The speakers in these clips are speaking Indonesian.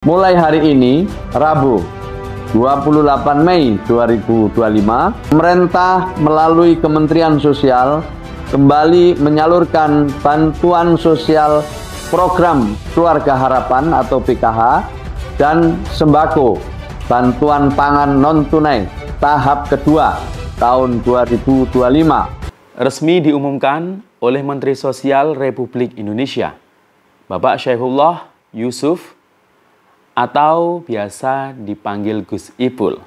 Mulai hari ini, Rabu, 28 Mei 2025, pemerintah melalui Kementerian Sosial kembali menyalurkan bantuan sosial program Keluarga Harapan atau PKH dan sembako bantuan pangan non-tunai tahap kedua tahun 2025. Resmi diumumkan oleh Menteri Sosial Republik Indonesia, Bapak Syaifullah Yusuf atau biasa dipanggil Gus Ipul.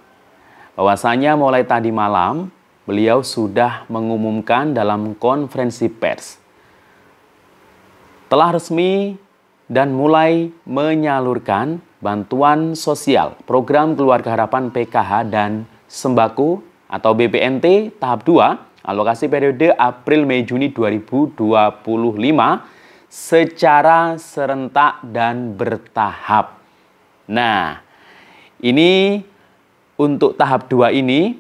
Bahwasanya mulai tadi malam, beliau sudah mengumumkan dalam konferensi pers telah resmi dan mulai menyalurkan bantuan sosial program Keluarga Harapan PKH dan sembako atau BPNT tahap 2 alokasi periode April-Mei Juni 2025 secara serentak dan bertahap. Nah, ini untuk tahap 2 ini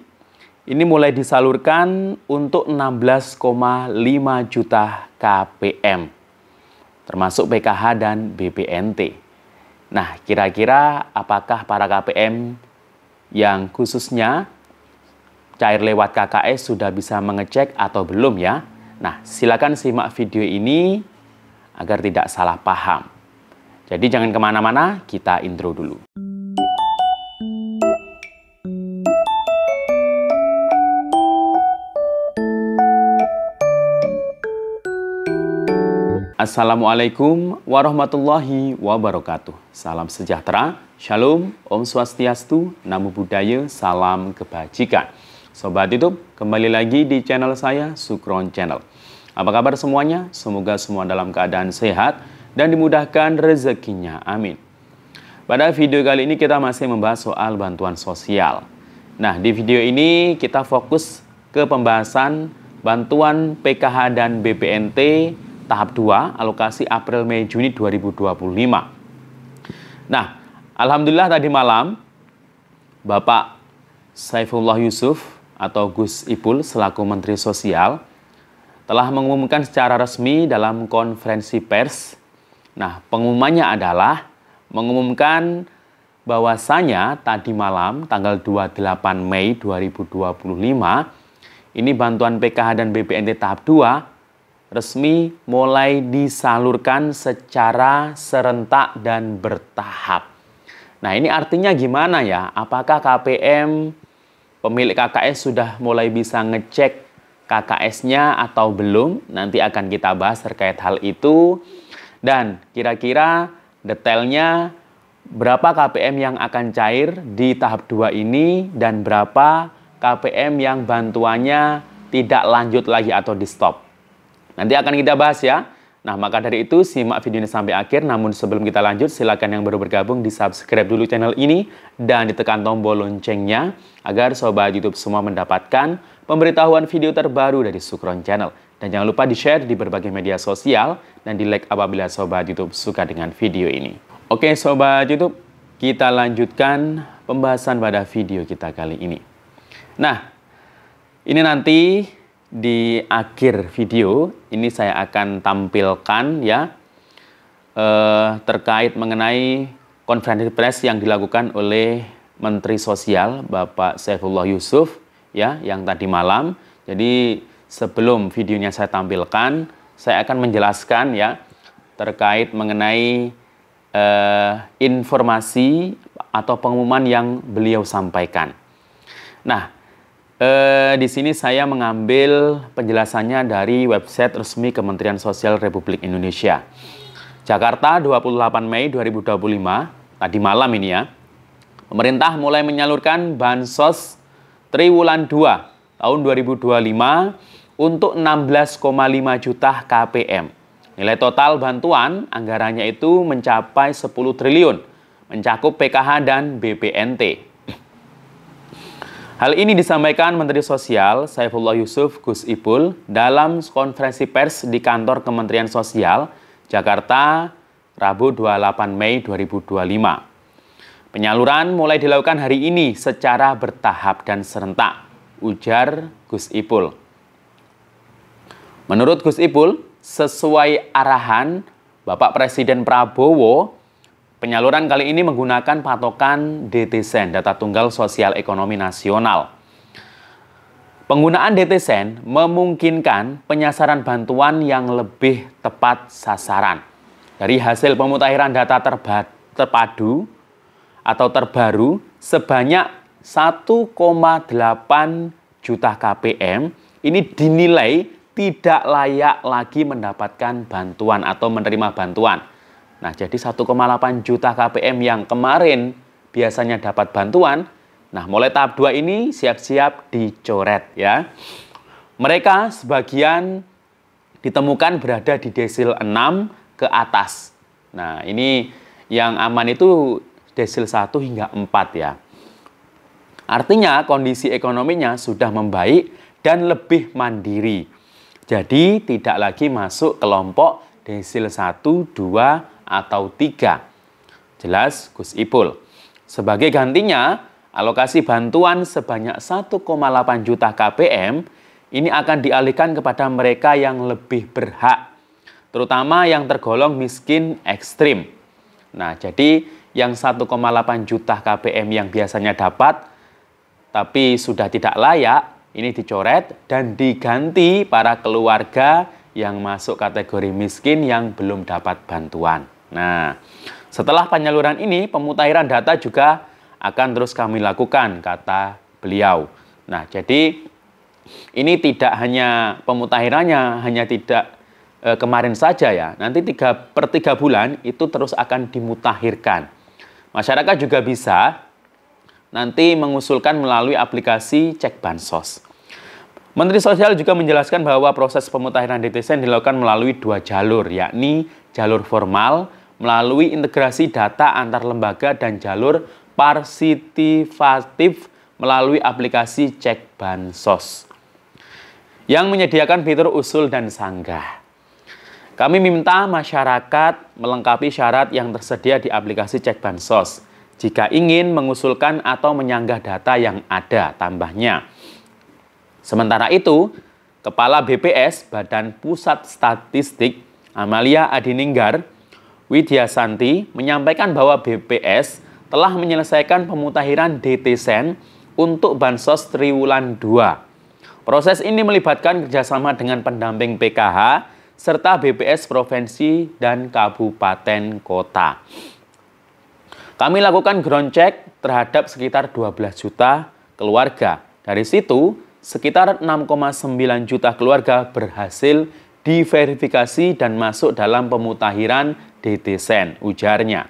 mulai disalurkan untuk 16,5 juta KPM, termasuk PKH dan BPNT. Nah, kira-kira apakah para KPM yang khususnya cair lewat KKS sudah bisa mengecek atau belum ya? Nah, silakan simak video ini agar tidak salah paham. Jadi jangan kemana-mana, kita intro dulu. Assalamualaikum warahmatullahi wabarakatuh. Salam sejahtera, shalom, om swastiastu, namo buddhaya, salam kebajikan. Sobat YouTube, kembali lagi di channel saya, Sukron Channel. Apa kabar semuanya? Semoga semua dalam keadaan sehat dan dimudahkan rezekinya, amin. Pada video kali ini kita masih membahas soal bantuan sosial. Nah, di video ini kita fokus ke pembahasan bantuan PKH dan BPNT tahap 2 alokasi April-Mei Juni 2025. Nah, alhamdulillah tadi malam Bapak Syaifullah Yusuf atau Gus Ipul selaku Menteri Sosial telah mengumumkan secara resmi dalam konferensi pers. Nah, pengumumannya adalah mengumumkan bahwasanya tadi malam tanggal 28 Mei 2025 ini bantuan PKH dan BPNT tahap 2 resmi mulai disalurkan secara serentak dan bertahap. Nah, ini artinya gimana ya? Apakah KPM pemilik KKS sudah mulai bisa ngecek KKS-nya atau belum? Nanti akan kita bahas terkait hal itu. Dan kira-kira detailnya berapa KPM yang akan cair di tahap 2 ini dan berapa KPM yang bantuannya tidak lanjut lagi atau di stop. Nanti akan kita bahas ya. Nah, maka dari itu simak video ini sampai akhir. Namun sebelum kita lanjut, silakan yang baru bergabung di subscribe dulu channel ini dan ditekan tombol loncengnya agar sobat YouTube semua mendapatkan pemberitahuan video terbaru dari Sukron Channel. Dan jangan lupa di-share di berbagai media sosial dan di-like apabila sobat YouTube suka dengan video ini. Oke sobat YouTube, kita lanjutkan pembahasan pada video kita kali ini. Nah, ini nanti di akhir video ini saya akan tampilkan ya terkait mengenai konferensi pers yang dilakukan oleh Menteri Sosial Bapak Syaifullah Yusuf ya yang tadi malam. Jadi sebelum videonya saya tampilkan, saya akan menjelaskan ya terkait mengenai informasi atau pengumuman yang beliau sampaikan. Nah, di sini saya mengambil penjelasannya dari website resmi Kementerian Sosial Republik Indonesia. Jakarta, 28 Mei 2025, tadi malam ini ya. Pemerintah mulai menyalurkan Bansos Triwulan 2 tahun 2025 untuk 16,5 juta KPM. Nilai total bantuan anggarannya itu mencapai 10 triliun, mencakup PKH dan BPNT. Hal ini disampaikan Menteri Sosial Syaifullah Yusuf Gus Ipul dalam konferensi pers di kantor Kementerian Sosial, Jakarta, Rabu 28 Mei 2025. Penyaluran mulai dilakukan hari ini secara bertahap dan serentak, ujar Gus Ipul. Menurut Gus Ipul, sesuai arahan Bapak Presiden Prabowo, penyaluran kali ini menggunakan patokan DTSEN, Data Tunggal Sosial Ekonomi Nasional. Penggunaan DTSEN memungkinkan penyasaran bantuan yang lebih tepat sasaran. Dari hasil pemutahiran data terpadu atau terbaru sebanyak 1,8 juta KPM ini dinilai tidak layak lagi mendapatkan bantuan atau menerima bantuan. Nah, jadi 1,8 juta KPM yang kemarin biasanya dapat bantuan, nah mulai tahap 2 ini siap-siap dicoret ya. Mereka sebagian ditemukan berada di desil 6 ke atas. Nah, ini yang aman itu desil 1 hingga 4 ya. Artinya kondisi ekonominya sudah membaik dan lebih mandiri. Jadi tidak lagi masuk kelompok desil 1, 2, atau 3. Jelas Gus Ipul. Sebagai gantinya, alokasi bantuan sebanyak 1,8 juta KPM ini akan dialihkan kepada mereka yang lebih berhak, terutama yang tergolong miskin ekstrim. Nah, jadi yang 1,8 juta KPM yang biasanya dapat, tapi sudah tidak layak, ini dicoret dan diganti para keluarga yang masuk kategori miskin yang belum dapat bantuan. Nah, setelah penyaluran ini, pemutahiran data juga akan terus kami lakukan, kata beliau. Nah, jadi ini tidak hanya pemutahirannya, hanya tidak kemarin saja ya. Nanti per 3 bulan itu terus akan dimutahirkan. Masyarakat juga bisa nanti mengusulkan melalui aplikasi Cek Bansos. Menteri Sosial juga menjelaskan bahwa proses pemutahiran DTSEN dilakukan melalui 2 jalur, yakni jalur formal melalui integrasi data antar lembaga dan jalur partisipatif melalui aplikasi Cek Bansos yang menyediakan fitur usul dan sanggah. Kami minta masyarakat melengkapi syarat yang tersedia di aplikasi Cek Bansos jika ingin mengusulkan atau menyanggah data yang ada, tambahnya. Sementara itu, Kepala BPS Badan Pusat Statistik Amalia Adininggar Widyasanti menyampaikan bahwa BPS telah menyelesaikan pemutahiran DTSEN untuk Bansos Triwulan 2. Proses ini melibatkan kerjasama dengan pendamping PKH serta BPS Provinsi dan Kabupaten Kota. Kami lakukan ground check terhadap sekitar 12 juta keluarga. Dari situ, sekitar 6,9 juta keluarga berhasil diverifikasi dan masuk dalam pemutahiran DTSEN, ujarnya.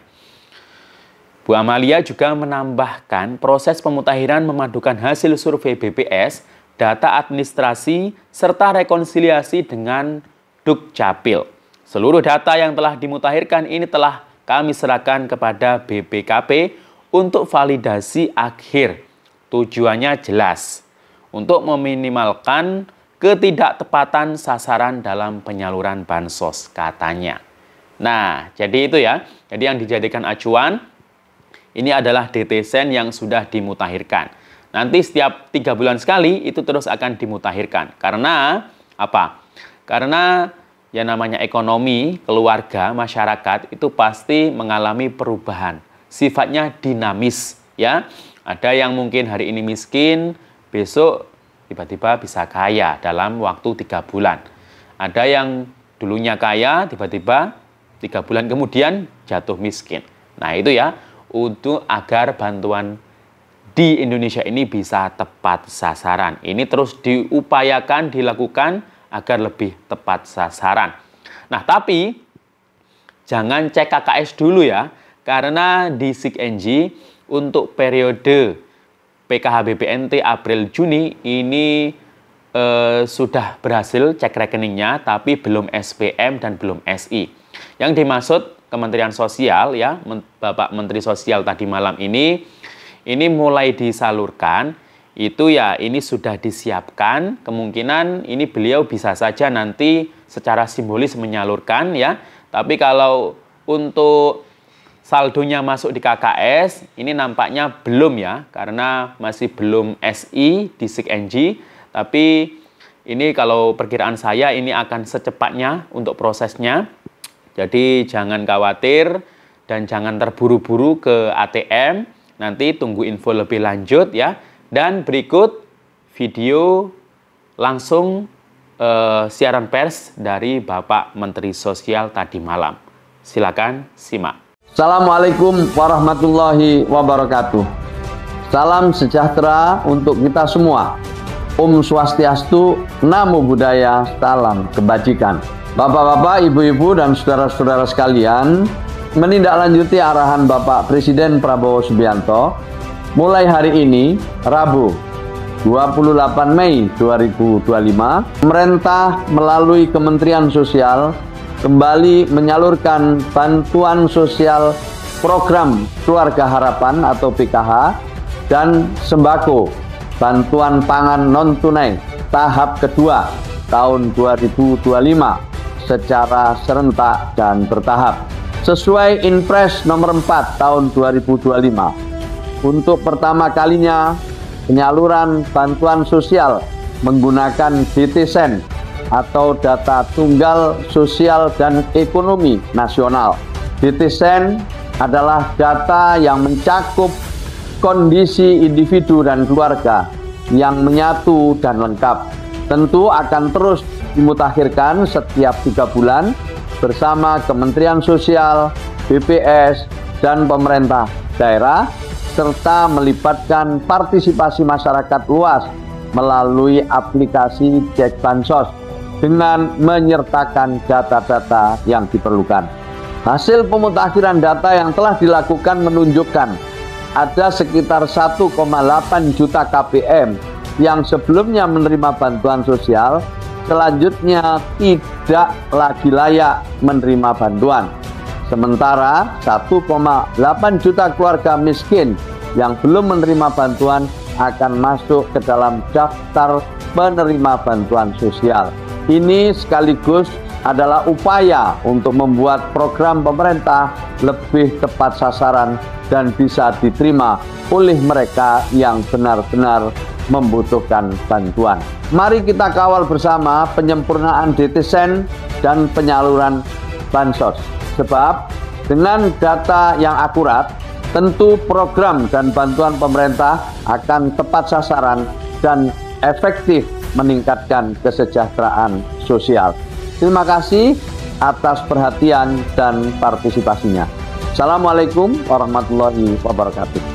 Bu Amalia juga menambahkan proses pemutahiran memadukan hasil survei BPS, data administrasi, serta rekonsiliasi dengan Dukcapil. Seluruh data yang telah dimutahirkan ini telah kami serahkan kepada BPKP untuk validasi akhir. Tujuannya jelas, untuk meminimalkan ketidaktepatan sasaran dalam penyaluran bansos, katanya. Nah, jadi itu ya. Jadi yang dijadikan acuan, ini adalah DTSEN yang sudah dimutahirkan. Nanti setiap 3 bulan sekali itu terus akan dimutahirkan. Karena apa? Karena yang namanya ekonomi, keluarga, masyarakat itu pasti mengalami perubahan. Sifatnya dinamis, ya. Ada yang mungkin hari ini miskin, besok tiba-tiba bisa kaya dalam waktu 3 bulan. Ada yang dulunya kaya, tiba-tiba 3 bulan kemudian jatuh miskin. Nah itu ya, untuk agar bantuan di Indonesia ini bisa tepat sasaran. Ini terus diupayakan, dilakukan agar lebih tepat sasaran. Nah tapi jangan cek KKS dulu ya, karena di SIKNJ untuk periode PKH BPNT April-Juni ini sudah berhasil cek rekeningnya, tapi belum SPM dan belum SI. Yang dimaksud Kementerian Sosial ya, Bapak Menteri Sosial tadi malam ini mulai disalurkan, itu ya ini sudah disiapkan, kemungkinan ini beliau bisa saja nanti secara simbolis menyalurkan ya, tapi kalau untuk saldonya masuk di KKS, ini nampaknya belum ya, karena masih belum SI di SIKNJ, tapi ini kalau perkiraan saya ini akan secepatnya untuk prosesnya. Jadi jangan khawatir, dan jangan terburu-buru ke ATM. Nanti tunggu info lebih lanjut ya. Dan berikut video langsung siaran pers dari Bapak Menteri Sosial tadi malam. Silakan simak. Assalamualaikum warahmatullahi wabarakatuh. Salam sejahtera untuk kita semua. Om Swastiastu, Namo Buddhaya, salam kebajikan. Bapak-bapak, ibu-ibu, dan saudara-saudara sekalian, menindaklanjuti arahan Bapak Presiden Prabowo Subianto, mulai hari ini, Rabu, 28 Mei 2025, pemerintah melalui Kementerian Sosial kembali menyalurkan bantuan sosial program Keluarga Harapan atau PKH dan sembako bantuan pangan non-tunai tahap kedua tahun 2025 secara serentak dan bertahap. Sesuai Inpres nomor 4 tahun 2025, untuk pertama kalinya penyaluran bantuan sosial menggunakan DTSEN atau Data Tunggal Sosial dan Ekonomi Nasional. DTSEN adalah data yang mencakup kondisi individu dan keluarga yang menyatu dan lengkap. Tentu akan terus dimutakhirkan setiap 3 bulan bersama Kementerian Sosial, BPS, dan pemerintah daerah, serta melibatkan partisipasi masyarakat luas melalui aplikasi Cek Bansos dengan menyertakan data-data yang diperlukan. Hasil pemutakhiran data yang telah dilakukan menunjukkan ada sekitar 1,8 juta KPM yang sebelumnya menerima bantuan sosial, selanjutnya tidak lagi layak menerima bantuan. Sementara 1,8 juta keluarga miskin yang belum menerima bantuan akan masuk ke dalam daftar penerima bantuan sosial. Ini sekaligus adalah upaya untuk membuat program pemerintah lebih tepat sasaran dan bisa diterima oleh mereka yang benar-benar membutuhkan bantuan. Mari kita kawal bersama penyempurnaan DTSEN dan penyaluran bansos. Sebab dengan data yang akurat, tentu program dan bantuan pemerintah akan tepat sasaran dan efektif meningkatkan kesejahteraan sosial. Terima kasih atas perhatian dan partisipasinya. Assalamualaikum warahmatullahi wabarakatuh.